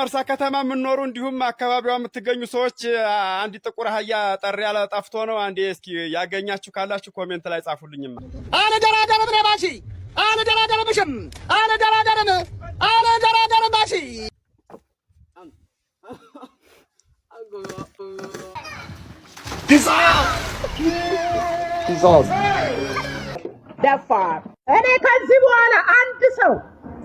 በመርሳ ከተማ የምትኖሩ እንዲሁም አካባቢዋ የምትገኙ ሰዎች አንድ ጥቁር አህያ ጠር ያለ ጠፍቶ ነው። አንዴ እስኪ ያገኛችሁ ካላችሁ ኮሜንት ላይ ጻፉልኝማ። አለደራደርም ነባሲ አለደራደርምሽም አለደራደርም ባሲ ደፋር እኔ ከዚህ በኋላ አንድ ሰው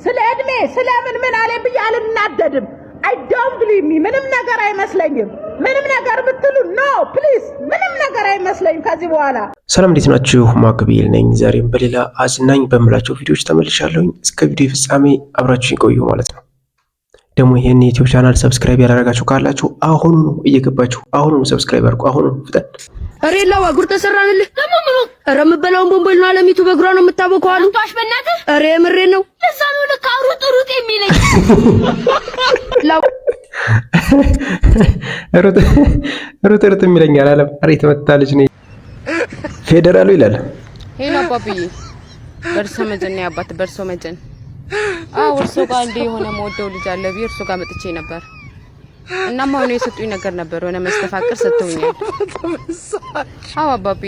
ስለ እድሜ ስለምን ምን አለ ብዬ አልናደድም። I don't believe me ምንም ነገር አይመስለኝም። ምንም ነገር ብትሉ ኖ ፕሊዝ ምንም ነገር አይመስለኝም ከዚህ በኋላ። ሰላም እንዴት ናችሁ? ማክቢል ነኝ። ዛሬም በሌላ አዝናኝ በምላቸው ቪዲዮዎች ተመልሻለሁኝ። እስከ ቪዲዮ ፍጻሜ አብራችሁኝ ቆዩ ማለት ነው። ደግሞ ይሄን ዩቲዩብ ቻናል ሰብስክራይብ ያላደረጋችሁ ካላችሁ አሁኑ ነው እየገባችሁ አሁኑ ሰብስክራይብ አድርጉ። አሁኑ ፍጠን። አሬላ ዋጉር ተሰራንልህ ረምበላውን ቦምቦል ነው አለሚቱ በግሯ ነው የምታበቀው አሉ። ታሽ በእናትህ አሬ ምሬ ነው ለዛ ነው ለካሩት ሩጥ የሚለኝ ሩጥ የሚለኝ አላለም። አሬ ተመታለች ነው ፌደራሉ ይላል። ሄሎ አባብዬ በርሶ መጀን ነው አባት በርሶ መጀን እርሶ ጋር እንደ የሆነ መወደው ልጅ አለ ቢር እርሶ ጋር መጥቼ ነበር እና ማውኔ የሰጡኝ ነገር ነበር ሆነ መስተፋቅር ሰጥተውኛል። አባቢ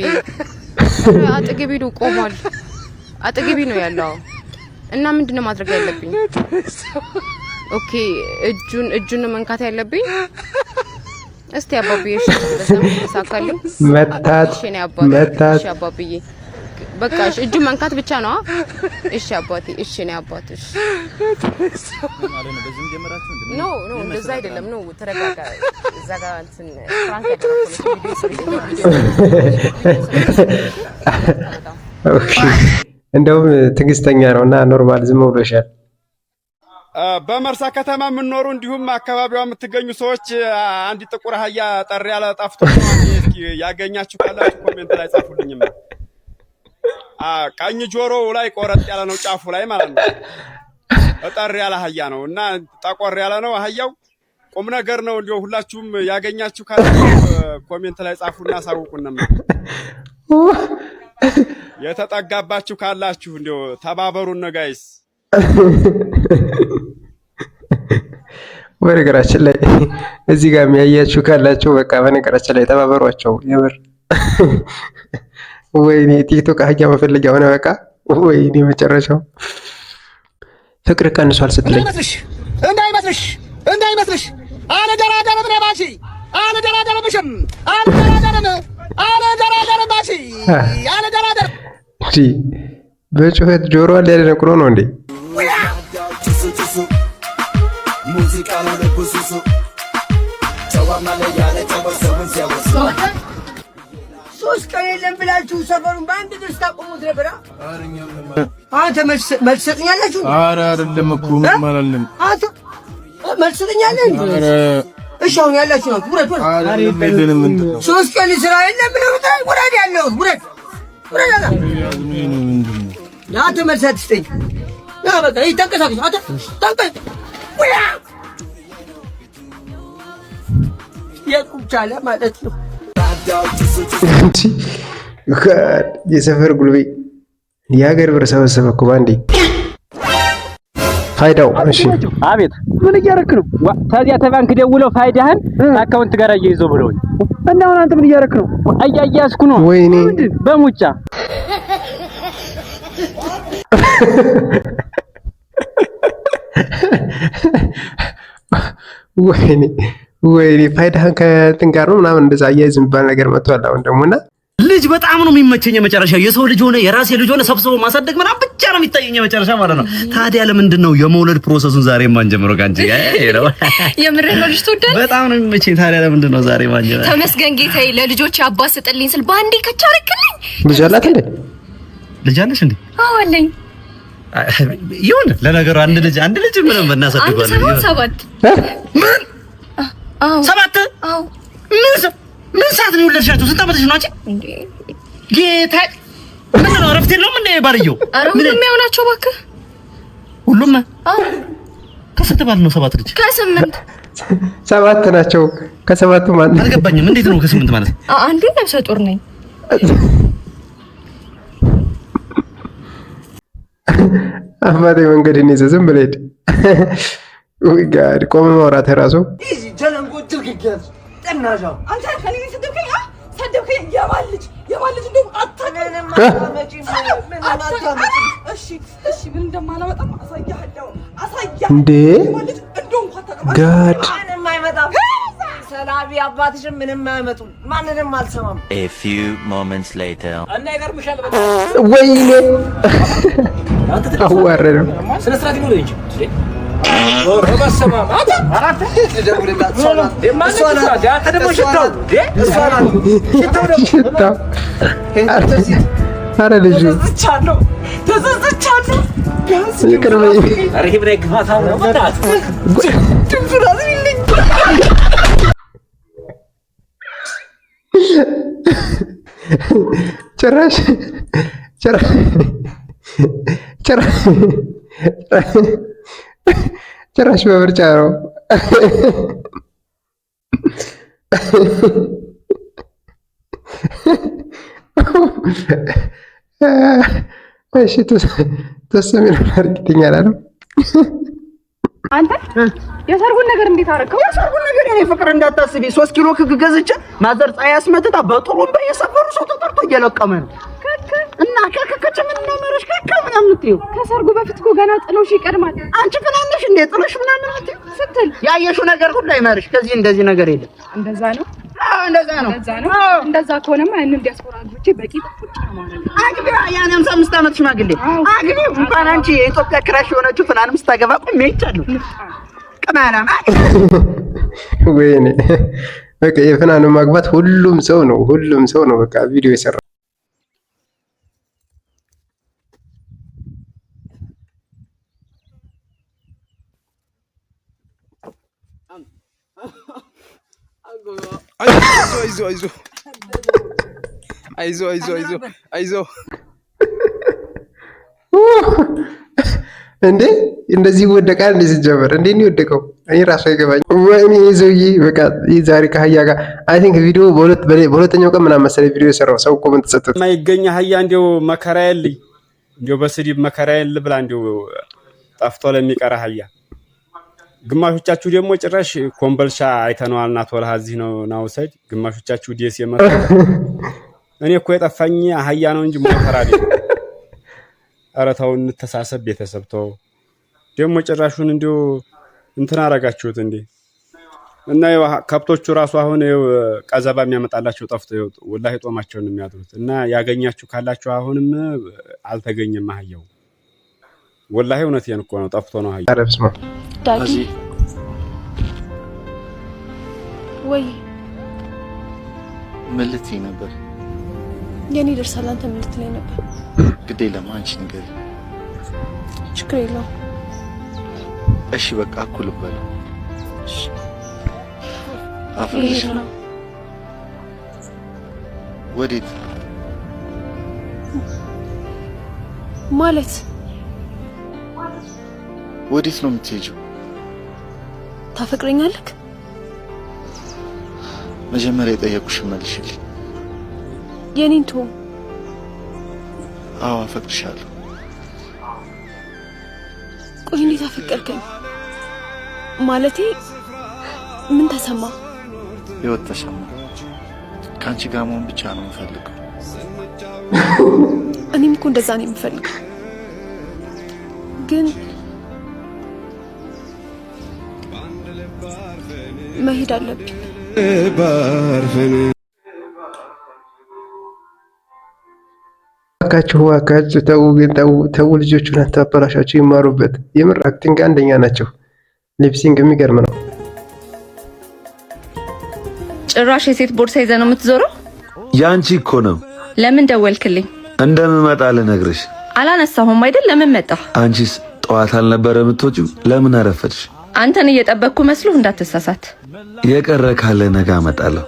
አጥግቢ ነው ቆሟል። አጥግቢ ነው ያለው እና ምንድነው ማድረግ ያለብኝ? ኦኬ እጁን መንካት ያለብኝ እስቲ አባቢ እሺ በሰም ተሳካልኝ መታት እሺ አባቢ በቃ እሺ እጁ መንካት ብቻ ነው። እሺ አባቴ እሺ ነው አባትሽ ኖ እንደዛ አይደለም ነው ተረጋጋ። እዛ ጋር እንትን ፍራንክ ያደረኩት ኦኬ እንደውም ትግስተኛ ነውና ኖርማል ዝም ብሎሻል። በመርሳ ከተማ የምትኖሩ እንዲሁም አካባቢዋ የምትገኙ ሰዎች አንድ ጥቁር አህያ ጠር ያለ ጠፍቶ ነው። እስኪ ያገኛችሁ ካላችሁ ኮሜንት ላይ ጻፉልኝማ። ቀኝ ጆሮው ላይ ቆረጥ ያለ ነው ጫፉ ላይ ማለት ነው። ጠር ያለ አህያ ነው እና ጠቆር ያለ ነው አህያው። ቁም ነገር ነው። እንዲሁ ሁላችሁም ያገኛችሁ ካላችሁ ኮሜንት ላይ ጻፉና አሳውቁንማ። የተጠጋባችሁ ካላችሁ እንዲሁ ተባበሩን ጋይስ። በነገራችን ላይ እዚህ ጋር የሚያያችሁ ካላችሁ በቃ በነገራችን ላይ ተባበሯቸው የምር። ወይኔ ቲክቶክ አህያ መፈለጊያ ሆነ በቃ። ወይኔ መጨረሻው ፍቅር ቀንሷል ስትለኝ እንዳይመስልሽ አለደራደርም ነባሲ አለደራደርምሽም አለደራደርም ባሲ አለደራደር በጩኸት ጆሮዋን ሊያደነቁረው ነው እንዴ? ሙዚቃ ነው ለኩሱሱ ጨዋማለ ያለ ተበሰውን ሲያወስ ሶስት ቀን የለም ብላችሁ ሰፈሩን በአንድ ድረስ ታቆሙት ነበር። አንተ መልስ ሰጥኛላችሁ? ኧረ አይደለም እኮ ምንም አላለም። አንተ መልስ ሰጥኛለህ? ኧረ እሺ አሁን ያላችሁ ነው። ውረድ ውረድ። ሶስት ቀን ስራ የለም ብለው ውረድ ያለው ውረድ ውረድ አላ አንተ መልስ አትስጠኝ። ያ በቃ ይተንቀሳቀስ አንተ ተንቀሳቀስ ወያ የቁጫለ ማለት ነው። የሰፈር ጉልቤ የሀገር ብር ሰበሰበ እኮ ባንዴ ፋይዳው። እሺ አቤት ምን እያረክ ነው? ታዲያ ተባንክ ደውለው ፋይዳህን አካውንት ጋር እየይዞ ብለውኝ እና አሁን አንተ ምን እያረክ ነው? አያያዝኩ ነው። ወይኔ በሙጫ ወይኔ ፋይዳህን ከእንትን ጋር ነው ምናምን እንደዛ አያይዝ የሚባል ነገር መጥቷል። አሁን ደሞና ልጅ በጣም ነው የሚመቸኝ። መጨረሻ የሰው ልጅ ሆነ የራሴ ልጅ ሆነ ሰብስቦ ማሳደግ ምናምን ብቻ ነው የሚታየኝ መጨረሻ ማለት ነው። ታዲያ ለምንድን ነው የመውለድ ፕሮሰሱን ዛሬ ማንጀምረው? ካንቺ ነው የምሬ ነው። ልጅ ትወዳለህ? በጣም ነው የሚመቸኝ። ታዲያ ለምንድን ነው ዛሬ ማንጀምረው? ተመስገን ጌታዬ ለልጆች አባት ስጥልኝ ስል ባንዴ ከቻረክልኝ። ልጅ አላት እንዴ? ልጅ አለሽ እንዴ? አዎ አለኝ። ይሁን ለነገሩ አንድ ልጅ ምንም እናሳድጋለን። ሰባት ምን? አዎ ሰባት? አዎ ምን ሰዓት ነው የወለድሻቸው? ስንት ዓመትሽ ነው አንቺ? ጌታ ምን ነው ረፍት የለውም እንዴ ባልየው? ሁሉም ያው ናቸው እባክህ። ሁሉም? አዎ ከስንት ባል ነው ሰባት ልጅ? ከስምንት ሰባት ናቸው። ከሰባቱ ማን? አልገባኝም። እንዴት ነው ከስምንት ማለት? አንዱ ነፍሰ ጡር ነኝ። አባቴ መንገድን ይዘህ ዝም ብለህ ሂድ። ወይ ጋር ቆመ ማውራት ራሱ እዚህ ጀለንጎ ድርግገት ጠናሻው አንተ ከኔ ሰደብከኝ ሰደብከኝ የማልጅ እንደውም አታውቅም እሺ ምን እንደማላመጣ አሳያለሁ እንዴ ጋድ ምንም አይመጣም ሰላቢ አባትሽም ምንም አይመጡ ማንንም አልሰማም A few moments later እና ይገርምሻል ወይኔ አዋረደው ስነ ስርዓት ነው እንጂ ወረበሰማ አራት ደውልላት ሰላት የማንሰራት ያ ተደመሽታው ሽታው አረ ልጅ ተዘዝቻለሁ ይቅር በይ አረ ይብሬ ግማታ ነው ማለት ድምፁን ይልኝ ጭራሽ በምርጫ ነው። እሺ ተሰሚ ነው አርግተኛ አላለም። አንተ የሰርጉን ነገር እንዴት አደረከው? የሰርጉን ነገር የኔ ፍቅር እንዳታስቢ 3 ኪሎ ክክ ገዝቼ ማዘር ፀሐይ አስመጥታ በጥሩምባ የሰፈሩ ሰው ተጠርቶ እየለቀመ ነው እና ከከከች ምን እንደመረሽ ከከምናም ምትዩ ከሰርጉ በፊት እኮ ገና ጥሎሽ ይቀድማል። አንቺ ፍናነሽ እንደ ጥሎሽ ምናምን ምትዩ ስትል ያየሽው ነገር ሁሉ አይመርሽ። ከዚህ እንደዚህ ነገር የለም። እንደዛ ነው። እንደዛ ነው። እንደዛ ከሆነማ ያንን ዲያስፖራ ልጆቼ በቂ ቁጭ ማለት ነው። አግቢው ያን 55 ዓመት ሽማግሌ አግቢው። እንኳን አንቺ የኢትዮጵያ ክራሽ የሆነችው ፍናንም ስታገባ ቆም ይቻላል። ቀማላም ወይኔ በቃ የፍናኑ ማግባት ሁሉም ሰው ነው በቃ ቪዲዮ የሰራ አይዞ እንዴ እንደዚህ ወደቃል። እንደዚህ ጀመር እንዴ ነው ወደቀው? እኔ ራሱ አይገባኝ። ወይኔ ይዘውዬ በቃ ዛሬ ከአህያ ጋር አይ ቲንክ ቪዲዮ በሁለተኛው ቀን ምናምን መሰለኝ ቪዲዮ የሰራው ሰው ኮሜንት ተሰጥቶ ማይገኛ አህያ እንደው መከራዬን ልይ እንደው በስድብ መከራዬን ልብላ እንደው ጠፍቶ ለሚቀር አህያ። ግማሾቻችሁ ደግሞ ጭራሽ ኮምበልሻ አይተነዋልና ተወልሃ እዚህ ነው ናውሰድ። ግማሾቻችሁ ዲኤስ የመጣ እኔ እኮ የጠፋኝ አህያ ነው እንጂ ሞተር አይደል። ኧረ ተው እንተሳሰብ ቤተሰብ ተው። ደግሞ ጭራሹን እንደው እንትን አረጋችሁት እንዴ? እና ከብቶቹ ራሱ አሁን ቀዘባ የሚያመጣላቸው ጠፍቶ ወላሂ ጦማቸውን የሚያድሩት እና ያገኛችሁ ካላችሁ አሁንም አልተገኘም አህያው። ወላሂ እውነቴን እኮ ነው ጠፍቶ ነው አህያው። አረብስማ ዳዲ ወይ መልቲ ነበር የኔ ደርሳል። አንተ ምን ልትለኝ ነበር? ግዴ ለማንቺ ነገር ችግር የለውም። እሺ በቃ እኩል በል። እሺ አፍሪሽ ወዴት ማለት ወዴት ነው የምትሄጂው? ታፈቅረኛለህ? መጀመሪያ የጠየቁሽ መልሽልኝ። የኔን ተው። አዎ አፈቅርሻለሁ። ቆይ እንዴት አፈቀርከኝ? ማለቴ ምን ተሰማ? ህይወት ተሰማ። ከአንቺ ጋር መሆን ብቻ ነው የምፈልገው። እኔም እኮ እንደዛ ነው የምፈልገው። ግን መሄድ አለብኝ። እባካችሁ ተው ልጆቹን አታበላሻቸው፣ ይማሩበት። የምር አክቲንግ አንደኛ ናቸው። ሊፕሲንግ የሚገርም ነው። ጭራሽ የሴት ቦርሳ ይዘህ ነው የምትዞረው? ያንቺ እኮ ነው። ለምን ደወልክልኝ? እንደምመጣ ልነግርሽ። አላነሳሁም አይደል? ለምን መጣ? አንቺስ ጠዋት አልነበረ የምትወጪው? ለምን አረፈድሽ? አንተን እየጠበቅኩ መስሎህ እንዳትሳሳት። የቀረ ካለ ነገ አመጣለሁ።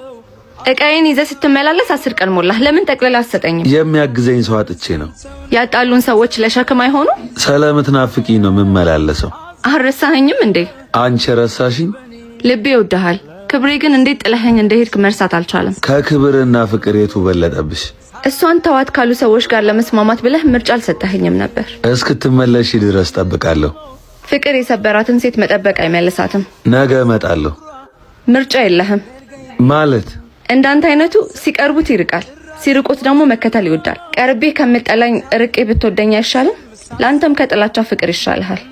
እቃዬን ይዘህ ስትመላለስ 10 ቀን ሞላህ። ለምን ጠቅልላ አትሰጠኝም? የሚያግዘኝ ሰው አጥቼ ነው። ያጣሉን ሰዎች ለሸክም አይሆኑ? ስለምትናፍቂኝ ነው የምመላለሰው። አልረሳኸኝም እንዴ? አንቺ ረሳሽኝ? ልቤ ይወድሃል። ክብሬ ግን እንዴት ጥለኸኝ እንደሄድክ መርሳት አልቻለም። ከክብርና ፍቅር የቱ በለጠብሽ? እሷን ተዋት ካሉ ሰዎች ጋር ለመስማማት ብለህ ምርጫ አልሰጠኸኝም ነበር። እስክትመለሺ ድረስ ጠብቃለሁ። ፍቅር የሰበራትን ሴት መጠበቅ አይመልሳትም። ነገ እመጣለሁ። ምርጫ የለህም ማለት እንዳንተ አይነቱ ሲቀርቡት ይርቃል፣ ሲርቁት ደግሞ መከተል ይወዳል። ቀርቤ ከምጠላኝ ርቄ ብትወደኝ አይሻልም? ለአንተም ከጥላቻ ፍቅር ይሻልሃል።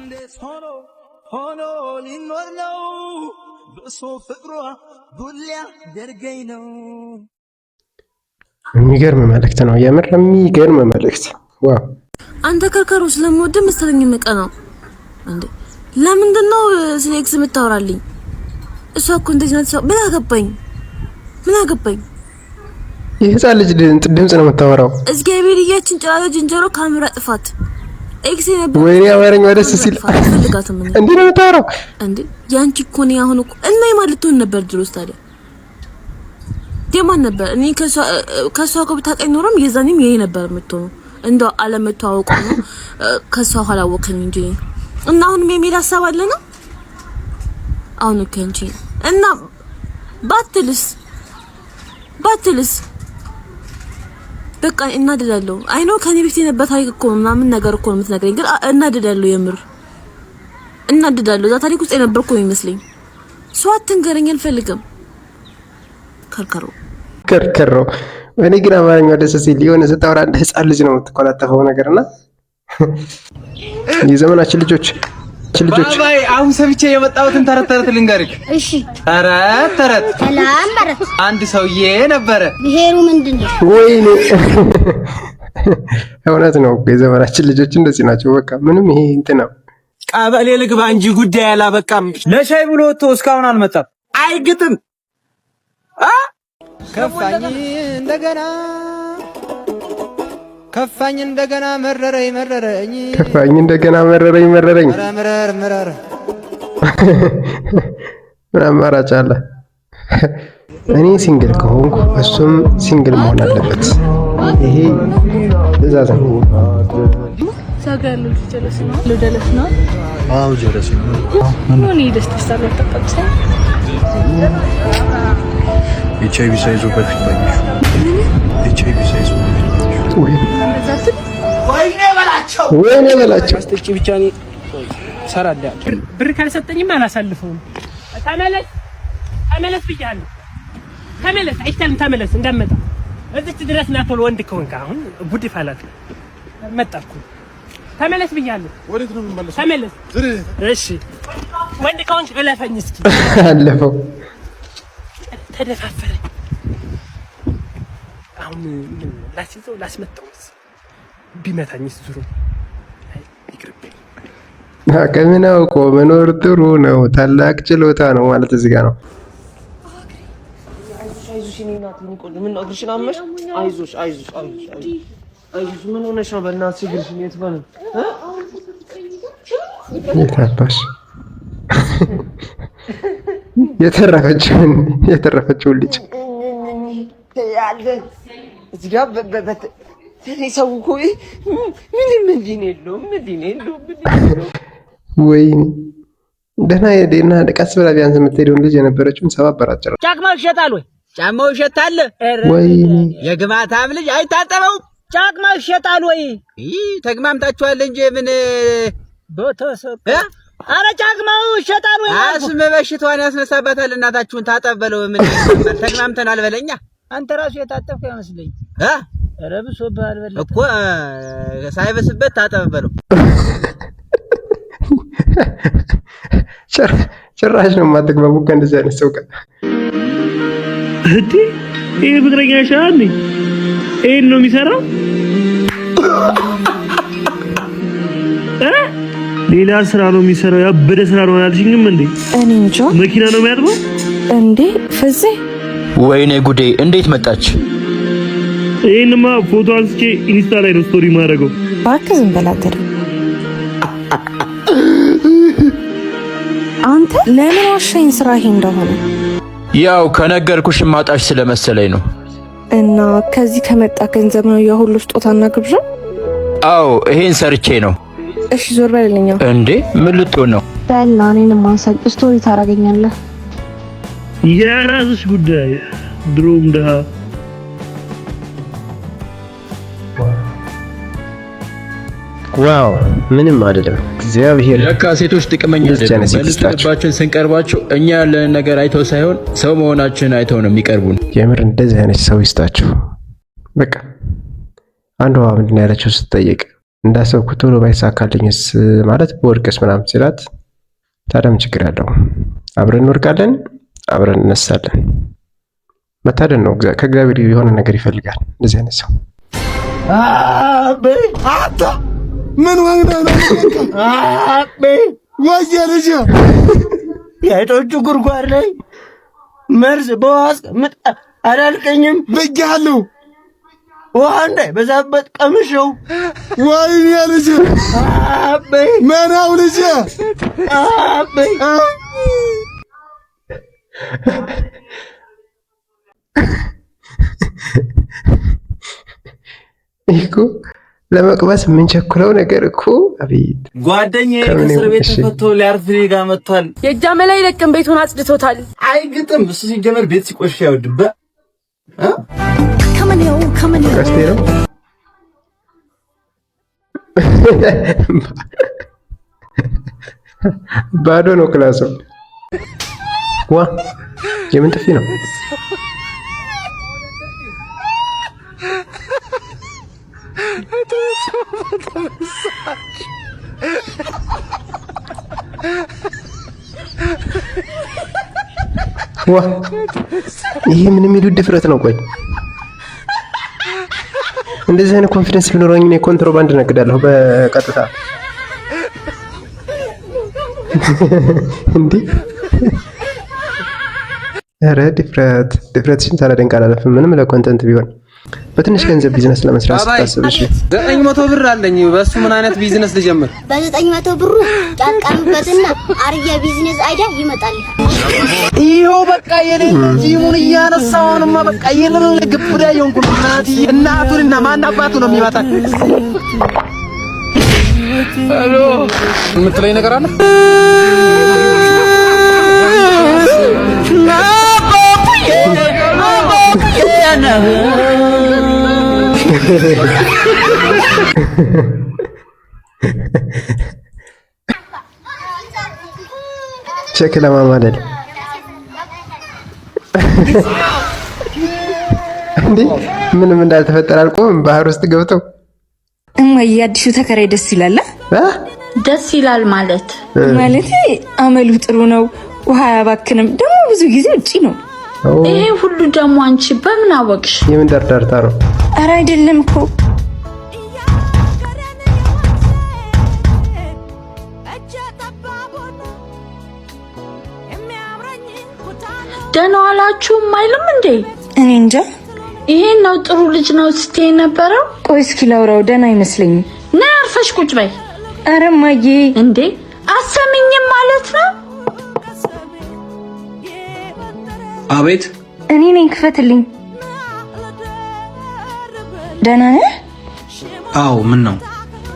የሚገርም መልእክት ነው። የምር የሚገርም መልእክት። ዋው አንተ ከርከሩ ስለምወድ መሰለኝ የምቀናው እንዴ? ለምንድን ነው ስለ ኤክስ የምታወራልኝ? እሷ እኮ እንደዚህ ናት። ምን አገባኝ? የህፃን ልጅ ድምጽ ነው የምታወራው። እግዚአብሔር ይያችን ጭራለ ጅንጀሮ ካሜራ ጥፋት ኤክስ ነበር። ወይኔ አማርኛ ደስ ሲል እንዴ ነው የምታወራው እንዴ? ያንቺ እኮ ነው አሁን እኮ እና የማልቱን ነበር ድሮስ። ታዲያ ደማን ነበር እኔ ከሷ ጋር ብታቀኝ ኖርም የዛኔም ይሄ ነበር የምትሆነው። እንደው አለመተዋወቁ ነው ከሷ ኋላ ወከኝ እንጂ እና አሁን የሚል ሐሳብ አለ ነው አሁን እኮ እንጂ እና ባትልስ በቃ እናደዳለሁ። አይኖ ከኔ በፊት የነበረ ታሪክ እኮ ምናምን ነገር እኮ ነው የምትነግረኝ፣ ግን እናደዳለሁ። የምር እናደዳለሁ። እዛ ታሪክ ውስጥ የነበርኩ ነው የሚመስለኝ። ሰው አትንገረኝ አልፈልግም። ከርከሮ እኔ ግን አማርኛው ደስ ሲል የሆነ ስታወራ እንደ ህፃን ልጅ ነው የምትቆላጠፈው ነገርና የዘመናችን ልጆች ባይ አሁን ሰምቼ የመጣሁትን ተረት ልንገርህ። እሺ ተረት ተላምበረት አንድ ሰውዬ ነበረ። ብሄሩ ምንድነው? ወይኔ እውነት ነው። የዘመናችን ልጆች እንደዚህ ናቸው። በቃ ምንም ይሄ እንትን ነው። ቀበሌ ልግባ እንጂ ጉዳይ አላበቃም። ለሻይ ብሎ ወጥቶ እስካሁን አልመጣም። አይግጥም ከፋኝ እንደገና መረረኝ ምረር ምን አማራጭ አለ? እኔ ሲንግል ከሆንኩ እሱም ሲንግል መሆን አለበት። ይሄ ትዕዛዝ ነው። ሳጋሉ ጀለስ ነው። አዎ ጀለስ ነው። ምን ይደስተሳል ተቀጥሰ ኤችአይቪ ሳይዞ በፊት ባይሽ ኤችአይቪ ሳይዞ ወይኔ በላቸው አስተጭ ብቻ ነው ሰራዳ ብር ካልሰጠኝማ አላሳልፈውም። ተመለስ ብያለሁ። አይቻልም። ተመለስ እንዳመጣ እዚች ድረስ ና ቶሎ። ወንድ ከሆንክ አሁን ጉድ ይፋላት መጣኩ። ተመለስ ብያለሁ። ወዴት ነው የምመለሰው? ተመለስ። እሺ ወንድ ከሆንክ እለፈኝ እስኪ። አለፈው ተደፋፈረ። አሁን ላስመጣውስ ቢመታኝስ ዙሩ ይቅርብኝ። ከምን አውቆ መኖር ጥሩ ነው። ታላቅ ችሎታ ነው ማለት እዚህ ጋር ነው። አይዞሽ ምን ሆነሽ ነው? በእናትሽ እግርሽን የት ባለ የታባሽ የተረፈችውን ልጅ እዚህ ጋር ሰው እኮ ምንም እንዲህ የለውም። ወይኔ ደህና ቀስ ብላ ቢያንስ የምትሄደውን ልጅ የነበረችውን ሰባበራቸው። ጫማው ይሸጣል ወይ? ጫማው ይሸጣል። ወይኔ የግማታም ልጅ አይታጠበውም። ጫማው ይሸጣል ወይ? ተግማምታችኋል እንጂ ምን ቦተሰብ አረ ጫማው ይሸጣል ወይ? አስም በሽታዋን ያስነሳባታል። እናታችሁን ታጠበለው ምን ተግማምተናል በለኛ። አንተ ራሱ የታጠብከው አይመስለኝ ኧረ ብሶብሃል በል እኮ ሳይበስበት ታጠበለው። ጭራሽ ነው የማትግባቡ ከእንደዚህ አይነት ሰው ጋር እንዴ? ይሄ ፍቅረኛ ይሻላል። ይሄን ነው የሚሰራው። ሌላ ስራ ነው የሚሰራው። ያበደ ስራ ነው አላልሽኝም እንዴ? እኔ እንጃ። መኪና ነው የሚያጥበው እንዴ? ፍዜ ወይኔ ጉዴ! እንዴት መጣች? ይሄንማ ፎቶ አንስቼ ኢንስታ ላይ ነው ስቶሪ ማድረገው። እባክህ ዝም በል አትር። አንተ ለምን ዋሻኝ? ስራ ይሄ እንደሆነ ያው ከነገርኩሽ ማጣሽ ስለመሰለኝ ነው። እና ከዚህ ከመጣ ገንዘብ ነው የሁሉ ስጦታና ግብዣ? አዎ ይሄን ሰርቼ ነው። እሺ ዞር በልልኝ። እንዴ ምን ልትሆን ነው? በልና እኔን ማንሳቅ ስቶሪ ታረጋኛለህ። የራስሽ ጉዳይ። ድሮም ደሃ ዋው ምንም አይደለም። እግዚአብሔር ለካ ሴቶች ጥቅመኛ አይደለም። በልባችን ስንቀርባቸው እኛ ያለን ነገር አይተው ሳይሆን ሰው መሆናችን አይተው ነው የሚቀርቡን። የምር እንደዚህ አይነት ሰው ይስጣቸው። በቃ አንዷ ምንድን ነው ያለችው ስትጠይቅ እንዳሰብኩት ቶሎ ባይሳካልኝስ ማለት በወርቅስ ምናምን ሲላት ታዲያ ምን ችግር አለው? አብረን እንወርቃለን፣ አብረን እነሳለን። መታደል ነው። ከእግዚአብሔር የሆነ ነገር ይፈልጋል እንደዚህ አይነት ሰው። አቤ አታ ምን ወንደ ነው? አቤ ወየ ልጅ የአይጦቹ ጉርጓድ ላይ መርዝ በዋስ አላልቀኝም ብያለሁ። ውሃ እንዳይበዛበት ቀምሸው። ወይኔ ልጅ አቤ መናው ልጅ አቤ እኮ ለመቅበስ የምንቸኩለው ነገር እኮ አቤት። ጓደኛዬ ከእስር ቤት ተፈቶ ሊያርፍ ሊጋ መጥቷል። የጃመ ላይ ለቅም ቤቱን አጽድቶታል። አይግጥም እሱ ሲጀመር ቤት ሲቆሽ አይወድም። ቀስቴ ነው ባዶ ነው ክላሱ። ዋ የምን ጥፊ ነው? ዋ ይሄ ምን የሚሉት ድፍረት ነው? ቆይ እንደዚህ አይነት ኮንፊደንስ ቢኖረኝ እኔ ኮንትሮባንድ ነግዳለሁ በቀጥታ እንዴ! ኧረ ድፍረትሽን ሳላደንቅ አላለፍም። ምንም ለኮንተንት ቢሆን በትንሽ ገንዘብ ቢዝነስ ለመስራት ስታስብ፣ እሺ 900 ብር አለኝ። በሱ ምን አይነት ቢዝነስ ልጀምር? በ900 ብሩ ጫቃምበትና አርያ ቢዝነስ አይዲያ ይመጣል። ይሄው በቃ የኔን ጂሙን እያነሳውንማ በቃ የኔን ግብዳ የሆንኩ እናቱንና ማን አባቱ ነው የሚመጣ? ሄሎ የምትለኝ ነገር አለ? ቼክ ለማማለል እንዴ! ምንም እንዳልተፈጠረ አልቆም ባህር ውስጥ ገብተው እማዬ አዲሱ ተከራይ ደስ ይላል። ደስ ይላል ማለት አመሉ ጥሩ ነው፣ ውሃ አያባክንም፣ ደግሞ ብዙ ጊዜ ውጪ ነው። ይሄ ሁሉ ደግሞ አንቺ በምን አወቅሽ? የምን ዳርዳርታ ነው? ኧረ አይደለም እኮ ደህና ዋላችሁም አይልም እንዴ? እኔ እንጃ። ይሄን ነው ጥሩ ልጅ ነው ስትይ ነበረው። ቆይ እስኪ ላውራው። ደህና አይመስለኝም። ነይ አርፈሽ ቁጭ በይ። ኧረ እማዬ እንዴ አሰሚኝም ማለት ነው? አቤት እኔ ነኝ፣ ክፈትልኝ። ደህና ነህ? አዎ ምን ነው?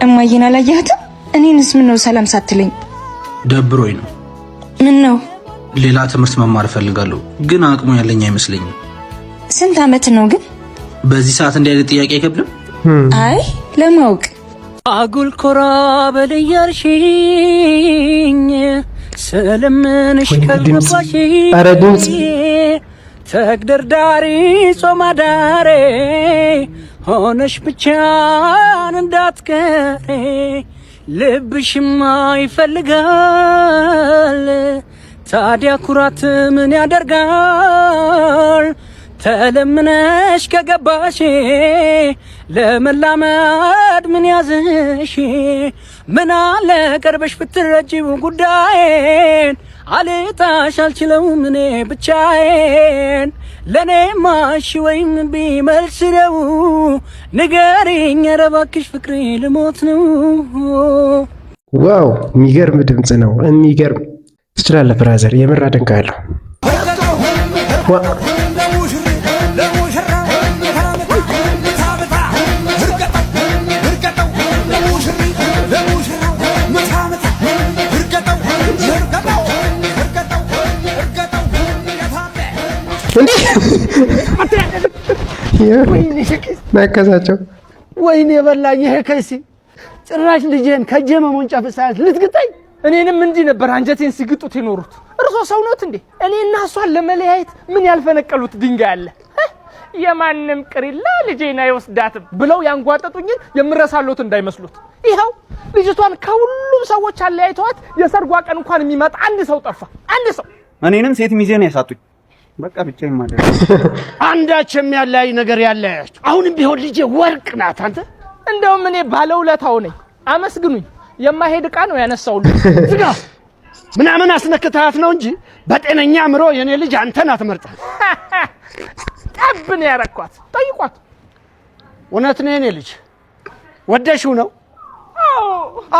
እማዬን አላየሃትም? እኔንስ ምን ነው ሰላም ሳትለኝ? ደብሮኝ ነው። ምን ነው? ሌላ ትምህርት መማር እፈልጋለሁ፣ ግን አቅሙ ያለኝ አይመስለኝም። ስንት አመት ነው ግን? በዚህ ሰዓት እንዲህ አይነት ጥያቄ አይከብድም? አይ ለማወቅ አጉል ኮራ በለያርሽኝ ስለምንሽ ከልባሽ ኧረ ድምፅ ተግደርዳሪ ጾማዳሬ ሆነሽ ብቻን እንዳትቀሬ ልብሽማ ይፈልጋል። ታዲያ ኩራት ምን ያደርጋል? ተለምነሽ ከገባሽ ለመላመድ ምን ያዝሽ? ምን አለ ቀርበሽ ብትረጂው ጉዳዬን አልጣሽ አልችለውም እኔ ብቻዬን። ለኔ ማሽ ወይም ቢመልስ ነው ንገሪኝ፣ ኧረ እባክሽ ፍቅሬ ልሞት ነው። ዋው የሚገርም ድምጽ ነው። የሚገርም ትችላለህ ብራዘር፣ የምር አደንቃለሁ። ነከሳቸው። ወይኔ በላኝ ይሄ ከይሲ ጭራሽ ልጄን ከጀመሙን ጨፍሳት ልትግጠኝ። እኔንም እንዲህ ነበር አንጀቴን ሲግጡት የኖሩት። እርሶ ሰው ነዎት እንዴ? እኔና እሷን ለመለያየት ምን ያልፈነቀሉት ድንጋይ አለ? የማንም ቅሪላ ልጄን አይወስዳትም ብለው ያንጓጠጡኝን የምረሳሎት እንዳይመስሉት። ይኸው ልጅቷን ከሁሉም ሰዎች አለያይተዋት የሰርጓ ቀን እንኳን የሚመጣ አንድ ሰው ጠፋ። አንድ ሰው። እኔንም ሴት ሚዜ ነው ያሳጡኝ። በቃ ብቻዬን ማለት አንዳችም ያለያይ ነገር ያለያያችሁ። አሁንም ቢሆን ልጄ ወርቅ ናት። አንተ እንደውም እኔ ባለውለታው ነኝ፣ አመስግኑኝ። የማይሄድ ዕቃ ነው ያነሳውልኝ። ዝጋ ምናምን አስነክታት ነው እንጂ በጤነኛ አእምሮ የኔ ልጅ አንተን አትመርጥም። ጠብን ያረኳት ጠይቋት። እውነት ነው የኔ ልጅ ወደሽው ነው?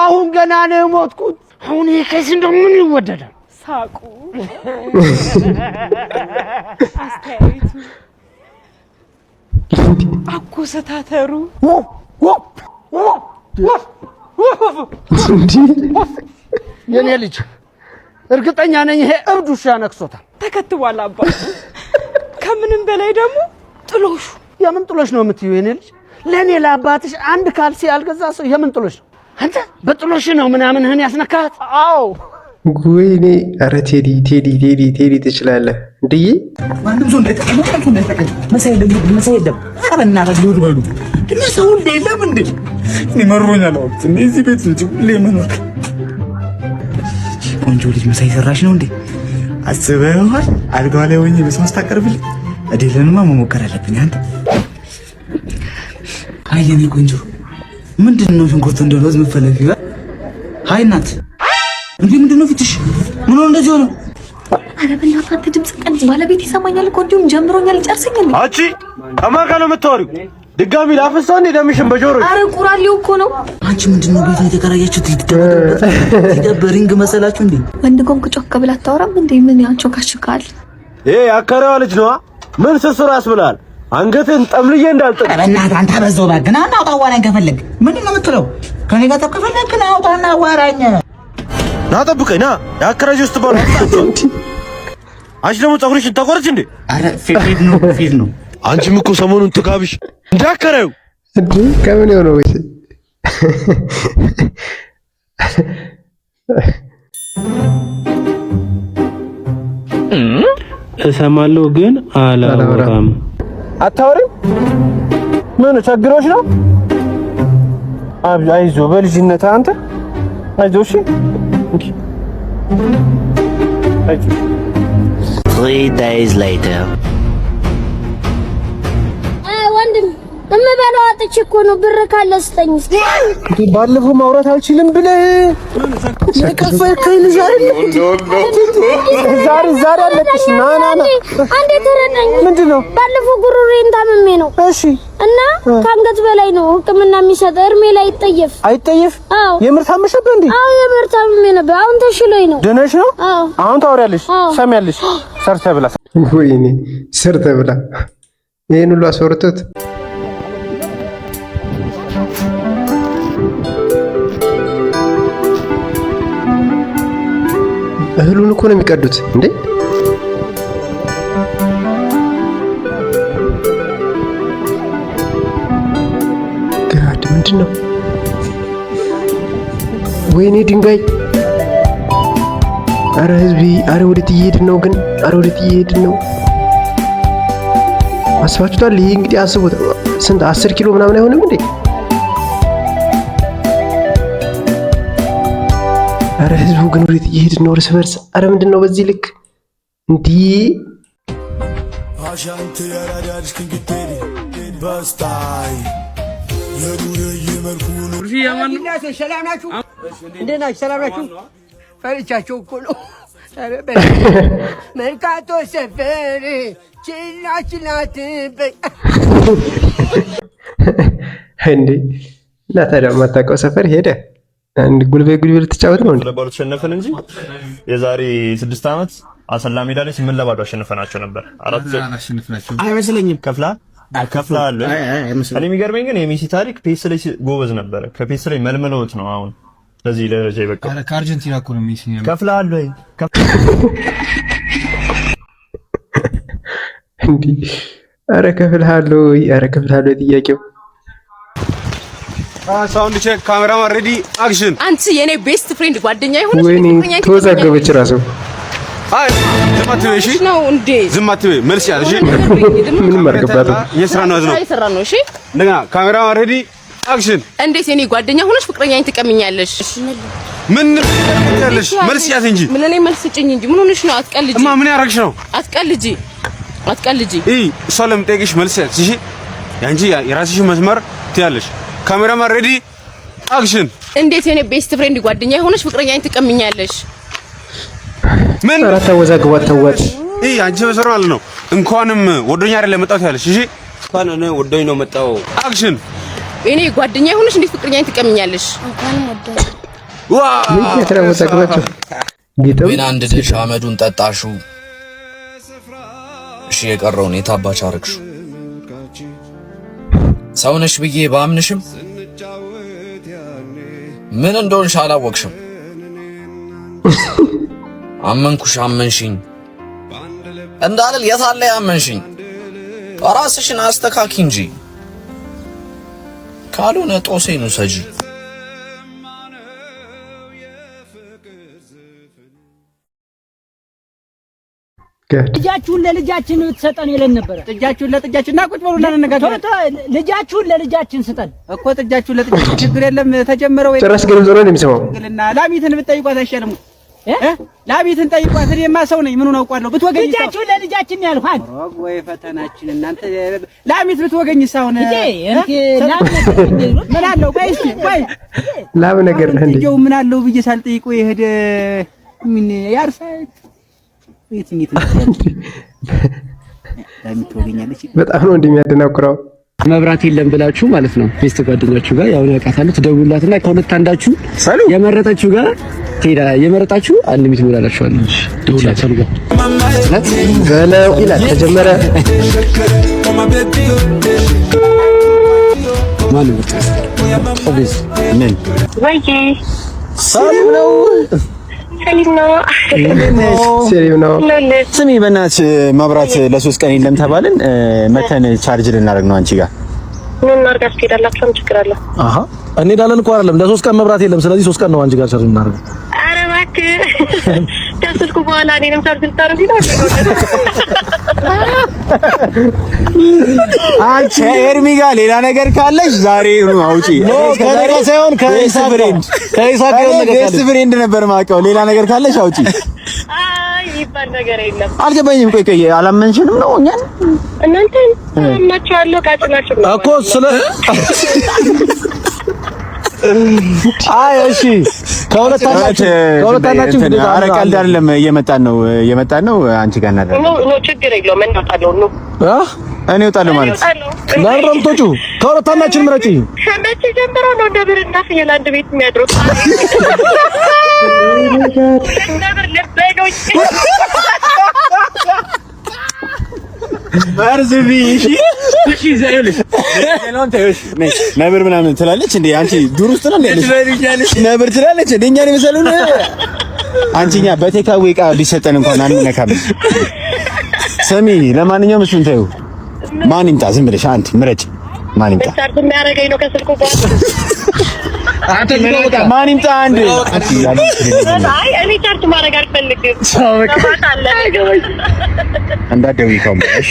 አሁን ገና ነው የሞትኩት። አሁን ይሄ ከዚህ እንደምን ይወደዳል? ሳቁ አስተያየቱ አኮሰታተሩ የኔ ልጅ እርግጠኛ ነኝ ይሄ እብድ ውሻ ነክሶታል። ተከትቧል አባ። ከምንም በላይ ደግሞ ጥሎሹ። የምን ጥሎሽ ነው የምትዩ የኔ ልጅ? ለኔ ለአባትሽ አንድ ካልሲ ያልገዛ ሰው የምን ጥሎሽ ነው? አንተ በጥሎሽ ነው ምናምንህን ያስነካት? አዎ ወይኔ! ኧረ ቴዲ ትችላለህ እንድዬ። ማንም ሰው እንዳይጠቀም መሳይ የለም። ኧረ እናትህ ልውድ በሉ ሰው የለም እንዴ? እኔ መሮኛል። እዚህ ቤት እንጂ ሁሌ መኖር ቆንጆ ልጅ መሳይ ሰራሽ ነው እንዴ? አስበኸዋል? አልጋዋ ላይ ሆኜ በሰው ታቀርብልኝ እዴለንማ መሞከር አለብኝ። አንተ አይ የኔ ቆንጆ ምንድን ነው ሽንኩርት እንደሆነ ዝምፈለግ ይላል። ሃይ እናት እንዴ ምንድን ነው ፊትሽ? ምን ነው እንደዚህ ሆነ? ኧረ በእናትህ አንተ ድምፅ ቀንስ። ባለቤት ይሰማኛል እኮ እንዲሁም ጀምሮኛል። ጨርሰኛል። አንቺ ከማን ጋር ነው የምታወሪው? ድጋሚ ላፈሳው እንዴ ደምሽን በጆሮ? ኧረ ቁራሌው እኮ ነው። አንቺ ምንድን ነው ቤት የተከራያችሁት? ይደበሪንግ መሰላችሁ እንዴ? ወንድ ጎንክ ጮክ ብላ አታወራም እንዴ? ምን ያንቾካሽካል? አከራዋ ልጅ ነዋ። ምን ስስሩ ያስብላል? አንገትን ጠምልዬ እንዳልጥል። በእናትህ አንተ በዛው ባግና እናውጣ። አዋራኝ ከፈለግ ምንድን ነው የምትለው? ከኔ ጋር ተከፈለክ ናውጣና አዋራኝ። ና ጠብቀኝ ና። የአከራጅ ውስጥ ባሉ አንቺ ደግሞ ፀጉርሽን ተቆርጭ እንዴ? አረ ፊድ ነው። አንቺም እኮ ሰሞኑን ትጋብሽ እንዳከራዩ እንዴ? ከምን ነው ወይስ እሰማለሁ ግን አላወራም። አታወሪም? ምን ቸግሮሽ ነው? አይዞህ በልጅነት አንተ አይዞህ። እሺ 3 days later ወንድም እምበላው አጥቼ እኮ ነው። ብር ካለ ስጠኝ። ባለፈው ማውራት አልችልም ብለህ የከፈልከኝ ልጅ አይደል? ዛሬ አለቅሽ። ና አንዴ ተረዳኝ። ምንድን ነው? ባለፈው ጉሮሬን ታምሜ ነው። እሺ እና ከአንገት በላይ ነው ሕክምና የሚሰጥ። እርሜ ላይ አይጠየፍ። አዎ የምር ታመሸብህ እንዴ? አዎ የምር ታምሜ ነበር። አሁን ተሽሎኝ ነው። ደህናሽ ነው? አዎ አሁን ታወሪያለሽ፣ ሰሚያለሽ። ሰርተህ ብላ። ወይኔ ሰርተህ ብላ። ይሄን ሁሉ አስወርቶት እህሉን እኮ ነው የሚቀዱት እንዴ? ጋድ ምንድን ነው? ወይኔ ድንጋይ! አረ ህዝቢ! አረ ወዴት እየሄድን ነው ግን? አረ ወዴት እየሄድን ነው? አስባችሁታል? ይሄ እንግዲህ አስቡት፣ ስንት 10 ኪሎ ምናምን አይሆንም እንዴ? አረ ህዝቡ ግን ወዴት እየሄድን ነው? እርስ በርስ አረ ምንድን ነው በዚህ ልክ እንዲህ? አሻንት ያራዳሽ ክንግቴሪ ባስታይ የዱርዬ መልኩ ነው። ሰላም ናችሁ? እንዴት ናችሁ? ሰላም ናችሁ? ፈርቻቸው እኮ ነው። መርካቶ ሰፈር ችላችላት እንዴ! እና ታዲያ የማታውቀው ሰፈር ሄደ አንድ ጉልቤ ልትጫወት ነው እንዴ? ለባሉ ተሸነፈን እንጂ የዛሬ 6 ዓመት አሰላ ሜዳ ላይ 8 ለባዶ አሸንፈናቸው ነበር። አይመስለኝም። ከፍላ አለ። እኔ የሚገርመኝ ግን የሜሲ ታሪክ ፔስ ላይ ጎበዝ ነበረ። ከፔስ ላይ መልመለውት ነው አሁን ለዚህ ደረጃ ይበቃ። ከአርጀንቲና እኮ ነው ሜሲ ነው። ከፍላ አለ ወይ እንዴ? አረ ከፍልሃለሁ ወይ? አረ ከፍልሃለሁ ጥያቄው ሳውንድ ቼክ ካሜራማን ሬዲ አክሽን። አንቺ የኔ ቤስት ፍሬንድ ጓደኛ ይሆንሽ ወይኔ ተወዛገበች ራሱ። አይ ዝም አትበይ እሺ ነው እንዴ? ዝም አትበይ መልስ ያለሽ ምንም አርገባት የስራ ነው ነው የስራ ነው። እሺ እንደገና ካሜራማን ሬዲ አክሽን። እንዴት የኔ ጓደኛ ሆነሽ ፍቅረኛዬን ትቀምኛለሽ? ምን ያለሽ መልስ ያት እንጂ ምን እኔ መልስ ስጭኝ እንጂ ምን ሆነሽ ነው? አትቀልጂ እማ ምን ያረግሽ ነው? አትቀልጂ እሷ ለምጠይቅሽ መልስ ያት እሺ። ያንቺ የራስሽ መስመር ትያለሽ። ካሜራማን ሬዲ አክሽን። እንዴት የኔ ቤስት ፍሬንድ ጓደኛ ሆነሽ ፍቅረኛዬን ትቀምኛለሽ? ምን ተወዛግቧት ተዋት። አንቺ መስመር ማለት ነው። እንኳንም ወዶኛ አይደለም መጣው ትያለሽ እሺ። እንኳን እኔ ወዶኝ ነው መጣው። አክሽን። እኔ ጓደኛ ሆነሽ እንዴት ፍቅረኛዬን ትቀምኛለሽ? እንኳንም ወዶኝ ምን አንድ ድሽ አመዱን ጠጣሹ። እሺ የቀረውን የታባች አረግሹ። ሰውነሽ ብዬ ባምንሽም ምን እንደሆንሽ አላወቅሽም። አመንኩሽ አመንሽኝ እንዳልል የታለ ያመንሽኝ? ራስሽን አስተካኪ እንጂ ካልሆነ ጦሴኑ ሰጂ። ልጃችሁን ለልጃችን ትሰጠን ይለን ነበር። ጥጃችሁን ለጥጃችን ቁጭ ብሉና እንነጋገር። ልጃችሁን ለልጃችን ስጠን እኮ ጥጃችሁን ለጥጃችን ችግር የለም። ተጀመረው ጭራሽ ግን ዞሮ ነው የሚሰማው። ላሚትን ብትጠይቋት አይሻልም? ላሚትን ጠይቋት። እኔማ ሰው ነኝ ምኑን አውቃለሁ። ብትወገኝ ልጃችሁን ለልጃችን ያልኳት ወይ ፈተናችን እናንተ ላሚት ብትወገኝ ሳውን ምን አለው? ቆይ ላም ነገር ነው እንዴ? ምን አለው ብዬ ሳልጠይቆ የሄደ ምን ያርሳል? በጣም ነው እንደሚያደናቁረው። መብራት የለም ብላችሁ ማለት ነው ቤስት ጓደኛችሁ ጋር ያው ያቃታሉ ትደውሉላትና ከሁለት አንዳችሁ የመረጣችሁ ጋር ሄዳ የመረጣችሁ አንሊሚት ሞላላችኋለች። ደውላችሁ ጋር በለው ይላል ተጀመረ። ማን ነው ኦቢስ ምን ወይዬ ሰላም ነው ሰሊም ነው። ስሚ በእናትሽ መብራት ለ3 ቀን የለም ተባልን። መተን ቻርጅ ልናደርግ ነው አንቺ ጋር ምን ማርጋስ ትሄዳላችሁ? ችግር አለ? አሃ እንሄዳለን እኮ አይደለም ለ3 ቀን መብራት የለም። ስለዚህ 3 ቀን ነው አንቺ ጋር ቻርጅ ልናደርግ። ኧረ እባክህ ደስልኩ በኋላ እኔንም ቻርጅ ልታደርግ ነው። አንቺ ኤርሚ ጋር ሌላ ነገር ካለሽ ዛሬ ነው አውጪ። ከሌላ ሳይሆን ከኢሳብ ቤስት ፍሬንድ ነበር ማውቀው። ሌላ ነገር ካለሽ አውጪ። አይ ይባል ነገር የለም። አልገባኝም። ቆይ አላመንሽንም ነው እኛን እናንተ እናቻለሁ ቃጭናችሁ እኮ ስለ አይ እሺ ከሁለታናችሁ ኧረ ቀልድ አይደለም። እየመጣን ነው አንቺ ጋር እናደርግ ነው ችግር የለውም። እናጣለው ነው እኔ እወጣለሁ ማለት ለረምቶቹ ከሁለታናችን ምረጪ። ሸመቼ ጀምሮ ነው ደብር እና ፍየል አንድ ቤት የሚያድሩት። ደብር ለበዶች ባርዝቢ እሺ ዘይልሽ ነብር ምናምን ትላለች እንዴ አንቺ ዱር ውስጥ ነው ያለሽ? ነብር ትላለች እንዴ እኛን የመሰሉን አንቺኛ በቴካዌ ዕቃ ቢሰጠን እንኳን አንነካም። ስሚ ለማንኛውም እሱን ተይው። ማን ይምጣ? ዝም ብለሽ አንቺ ምረጭ። ማን ይምጣ? ቻርጅ የሚያደርገኝ ነው ከስልኩ ጋር አንተ ማን ይምጣ? አንድ አይ እኔ ቻርጅ ማድረግ አልፈልግም። እንዳትደውይ ከሆነሽ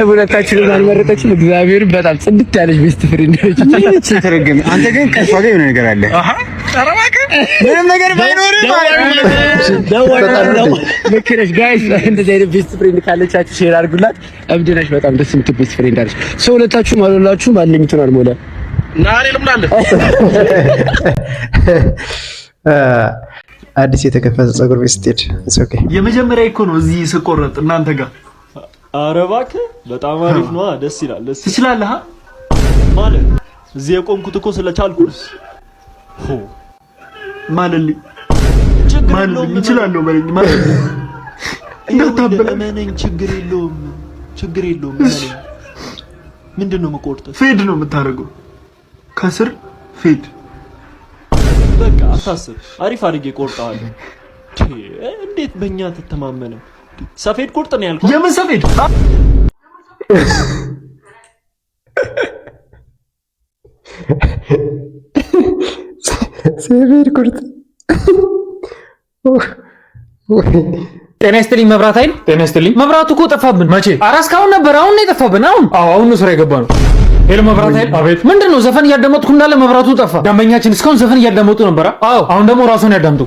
ሁለታችንን አልመረጠችም። እግዚአብሔር በጣም ጽድት ያለች ቤስት ፍሬንድ ነች። ተረገም አንተ ግን ከሷ ጋር የሆነ ነገር አለ። ምንም ነገር ባይኖርም ልክ ነሽ ጋይስ። እንደዚህ አይነት ቤስት ፍሬንድ ካለቻችሁ ሼር አድርጉላት። እብድ ነሽ። በጣም ደስ የምትል ቤስት ፍሬንድ አለች። ሰው ሁለታችሁም አልሆናችሁም አንሊሚቱን አልሞላ ናሬ ልምናለ አዲስ የተከፈተ ፀጉር ቤት ስትሄድ ኦኬ። የመጀመሪያ እኮ ነው እዚህ ስቆረጥ እናንተ ጋር። ኧረ እባክህ በጣም አሪፍ ነው። ደስ ይላል። ትችላለህ ማለት እዚህ የቆምኩት እኮ ስለቻልኩ ሆ ማለልኝ ማለልኝ እችላለሁ ማለት ማለት እንዳታበለኝ። ችግር የለውም ማለት ምንድነው የምቆርጠው? ፌድ ነው የምታደርገው ከስር ፌድ። በቃ አታስብ፣ አሪፍ አድርጌ ቆርጣለሁ። እንዴት በእኛ ትተማመነው? ሰፌድ ቁርጥ ነው ያልኩት። የምን ሰፌድ? ሰይድ ኩርት ጤና ይስጥልኝ መብራት ኃይል። ጤና ይስጥልኝ። መብራቱ እኮ ጠፋብን። መቼ? ኧረ እስካሁን ነበር። አሁን ነው የጠፋብን። አሁን ነው ስራ የገባ ነው። ሄሎ መብራት ኃይል። አቤት። ምንድነው? ዘፈን እያዳመጥኩ እንዳለ መብራቱ ጠፋ። ደንበኛችን እስካሁን ዘፈን እያዳመጡ ነበር። አሁን ደግሞ ራሱን ያዳምጡ።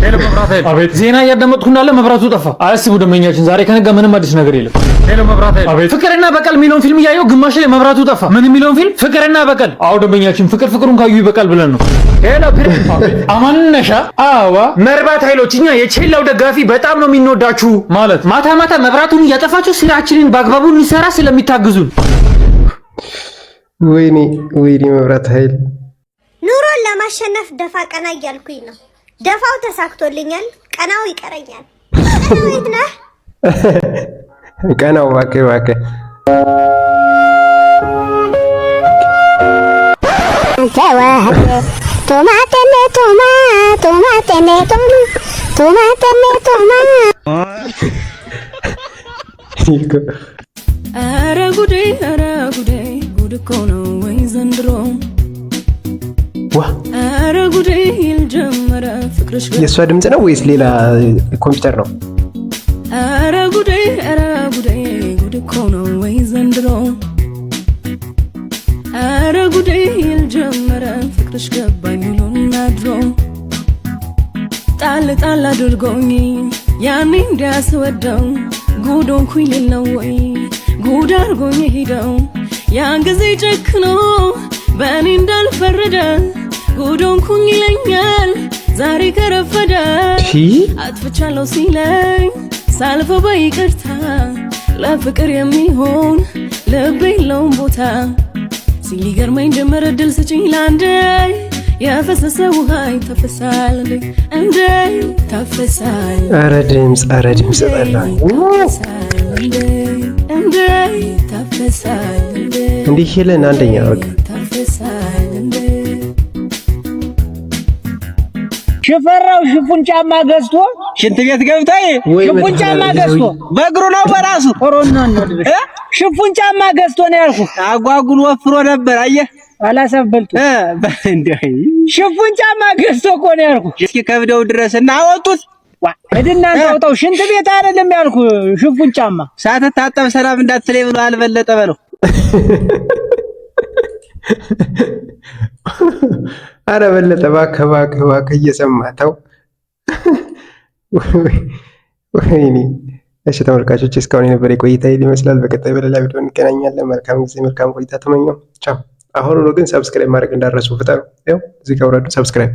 ሄሎ መብራት ኃይል። አቤት። ዜና እያዳመጥኩ እንዳለ መብራቱ ጠፋ። አያስቡ ደንበኛችን፣ ዛሬ ከነጋ ምንም አዲስ ነገር የለም። ሄሎ መብራት ኃይል። አቤት። ፍቅርና በቀል የሚለውን ፊልም እያየሁ ግማሽ ላይ መብራቱ ጠፋ። ምን የሚለውን ፊልም? ፍቅርና በቀል። ደንበኛችን ፍቅሩን ካዩ ይበቃል ብለን ነው። ሄሎ አማንነሻ። መርባት ኃይሎች፣ እኛ የቼላው ደጋፊ በጣም ነው የሚንወዳችሁ። ማለት ማታ ማታ መብራቱን እያጠፋችሁ ስራችንን በአግባቡ እንሰራ ስለሚታግዙን። ወይኔ መብራት ኃይል። ኑሮን ለማሸነፍ ደፋ ቀና እያልኩኝ ነው። ደፋው ተሳክቶልኛል፣ ቀናው ይቀረኛል። ወይት ነህ? ቀናው እባክህ ኧረ ጉዴ ጉድ እኮ ነው ወይ ዘንድሮ። ኧረ ጉዴ ይልጀመረ ፍቅርሽ። የእሷ ድምፅ ነው ወይስ ሌላ ኮምፒውተር ነው? ኧረ ጉዴ ጉድ እኮ ነው ወይ ዘንድሮ። ኧረ ጉዴ ይልጀመረ ፍቅርሽ ገባኝ ውሎና ድሮ። ጣል አድርጎኝ ያኔ እንዲያስወደው ጉዶንኩኝ ልለው ወይ ጉድ አርጎኝ ሄደው። ያን ጊዜ ጨክኖ በእኔ እንዳልፈረደ ጉዶንኩኝ ይለኛል ዛሬ ከረፈደ። አጥፍቻለሁ ሲለኝ ሳልፈው በይቅርታ ለፍቅር የሚሆን ልብ የለውም ቦታ። ሲገርመኝ ጀመረ ድል ስጪኝ ላንዴ የፈሰሰ ውሃ ይተፈሳል እንዴ ተፈሳል። ኧረ ድምፅ ጠላኝ። እንዴ ተፈሳል እንዲህ ይለን አንደኛ በቃ ሽፈራው ሽፉን ጫማ ገዝቶ ሽንት ቤት ገብታ ሽፉን ጫማ ገዝቶ በእግሩ ነው በራሱ ኮሮና ነው ሽፉን ጫማ ገዝቶ ነው ያልኩህ። አጓጉል ወፍሮ ነበር አየህ አላሰበልቱ እንዴ ሽፉን ጫማ ገዝቶ እኮ ነው ያልኩህ። እስኪ ከብደው ድረስና አወጡት። እድና ታውጣው ሽንት ቤት አይደለም ያልኩህ ሽፉን ጫማ ሳትታጠብ ሰላም እንዳትለይ ብሎ አልበለጠ በለው። አረ በለጠ እባክህ እየሰማህ ወይኔ። እሺ ተመልካቾች እስካሁን የነበረ ቆይታ ይመስላል። በቀጣይ በሌላ ቪዲዮ እንገናኛለን። መልካም ጊዜ፣ መልካም ቆይታ ተመኘው። ቻው። አሁን ግን ሰብስክራይብ ማድረግ እንዳትረሱ። ፍጠኑ። ያው እዚህ ጋር ወረዱ ሰብስክራይብ